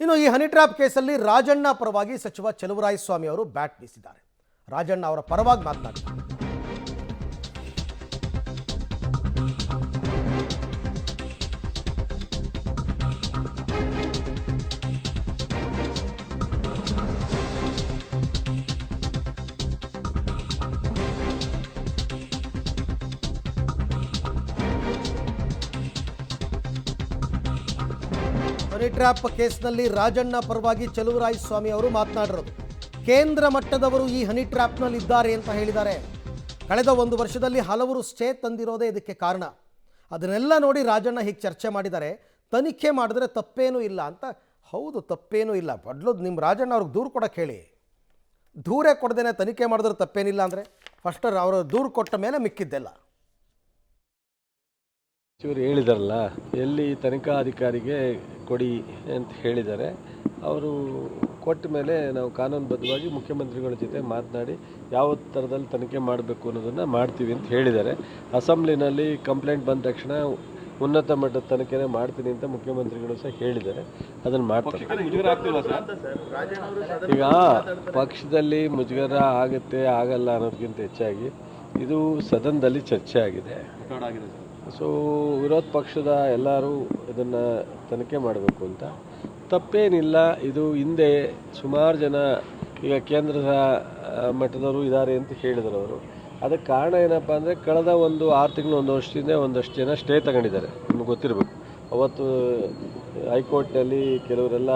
ಇನ್ನು ಈ honey trap ಕೇಸಲ್ಲಿ ರಾಜಣ್ಣ ಪರವಾಗಿ ಸಚಿವ ಚಲುವರಾಯಸ್ವಾಮಿ ಅವರು ಬ್ಯಾಟ್ ಬೀಸಿದ್ದಾರೆ. ರಾಜಣ್ಣ ಅವರ ಪರವಾಗಿ ಮಾತನಾಡಿದ್ದಾರೆ. ಹನಿ ಟ್ರ್ಯಾಪ್ ಕೇಸ್ನಲ್ಲಿ ರಾಜಣ್ಣ ಪರವಾಗಿ ಚಲುವರಾಯಸ್ವಾಮಿ ಅವರು ಮಾತನಾಡಿರೋದು. ಕೇಂದ್ರ ಮಟ್ಟದವರು ಈ ಹನಿ ಟ್ರ್ಯಾಪ್ನಲ್ಲಿ ಇದ್ದಾರೆ ಅಂತ ಹೇಳಿದ್ದಾರೆ. ಕಳೆದ 1 ವರ್ಷದಲ್ಲಿ ಹಲವರು ಸ್ಟೇ ತಂದಿರೋದೇ ಇದಕ್ಕೆ ಕಾರಣ. ಅದನ್ನೆಲ್ಲ ನೋಡಿ ರಾಜಣ್ಣ ಹೀಗೆ ಚರ್ಚೆ ಮಾಡಿದ್ದಾರೆ. ತನಿಖೆ ಮಾಡಿದ್ರೆ ತಪ್ಪೇನೂ ಇಲ್ಲ ಅಂತ. ಹೌದು, ತಪ್ಪೇನೂ ಇಲ್ಲ. ಬಡ್ಲು ನಿಮ್ಮ ರಾಜಣ್ಣ ಅವ್ರಿಗೆ ದೂರು ಕೊಡೋಕ್ಕೆ ಹೇಳಿ. ದೂರೇ ಕೊಡ್ದೇನೆ ತನಿಖೆ ಮಾಡಿದ್ರೆ ತಪ್ಪೇನಿಲ್ಲ ಅಂದರೆ ಫಸ್ಟ್ ಅವರು ದೂರು ಕೊಟ್ಟ ಮೇಲೆ ಮಿಕ್ಕಿದ್ದೆಲ್ಲ. ಇವರು ಹೇಳಿದಾರಲ್ಲ, ಎಲ್ಲಿ ತನಿಖಾ ಅಧಿಕಾರಿಗೆ ಕೊಡಿ ಅಂತ ಹೇಳಿದ್ದಾರೆ. ಅವರು ಕೊಟ್ಟ ಮೇಲೆ ನಾವು ಕಾನೂನುಬದ್ಧವಾಗಿ ಮುಖ್ಯಮಂತ್ರಿಗಳ ಜೊತೆ ಮಾತನಾಡಿ ಯಾವ ಥರದಲ್ಲಿ ತನಿಖೆ ಮಾಡಬೇಕು ಅನ್ನೋದನ್ನು ಮಾಡ್ತೀವಿ ಅಂತ ಹೇಳಿದ್ದಾರೆ. ಅಸೆಂಬ್ಲಿನಲ್ಲಿ ಕಂಪ್ಲೇಂಟ್ ಬಂದ ತಕ್ಷಣ ಉನ್ನತ ಮಟ್ಟದ ತನಿಖೆನೇ ಮಾಡ್ತೀನಿ ಅಂತ ಮುಖ್ಯಮಂತ್ರಿಗಳು ಸಹ ಹೇಳಿದ್ದಾರೆ. ಅದನ್ನು ಮಾಡ್ತಾರೆ. ಈಗ ಪಕ್ಷದಲ್ಲಿ ಮುಜುಗರ ಆಗುತ್ತೆ ಆಗಲ್ಲ ಅನ್ನೋದಕ್ಕಿಂತ ಹೆಚ್ಚಾಗಿ ಇದು ಸದನದಲ್ಲಿ ಚರ್ಚೆ ಆಗಿದೆ. ಸೊ ವಿರೋಧ ಪಕ್ಷದ ಎಲ್ಲರೂ ಇದನ್ನು ತನಿಖೆ ಮಾಡಬೇಕು ಅಂತ. ತಪ್ಪೇನಿಲ್ಲ. ಇದು ಹಿಂದೆ ಸುಮಾರು ಜನ ಈಗ ಕೇಂದ್ರದ ಮಟ್ಟದವರು ಇದ್ದಾರೆ ಅಂತ ಹೇಳಿದರು ಅವರು. ಅದಕ್ಕೆ ಕಾರಣ ಏನಪ್ಪ ಅಂದರೆ ಕಳೆದ 6 ತಿಂಗಳು 1 ವರ್ಷದಿಂದ ಒಂದಷ್ಟು ಜನ ಸ್ಟೇ ತಗೊಂಡಿದ್ದಾರೆ. ನಿಮಗೆ ಗೊತ್ತಿರಬೇಕು. ಅವತ್ತು ಹೈಕೋರ್ಟ್ನಲ್ಲಿ ಕೆಲವರೆಲ್ಲ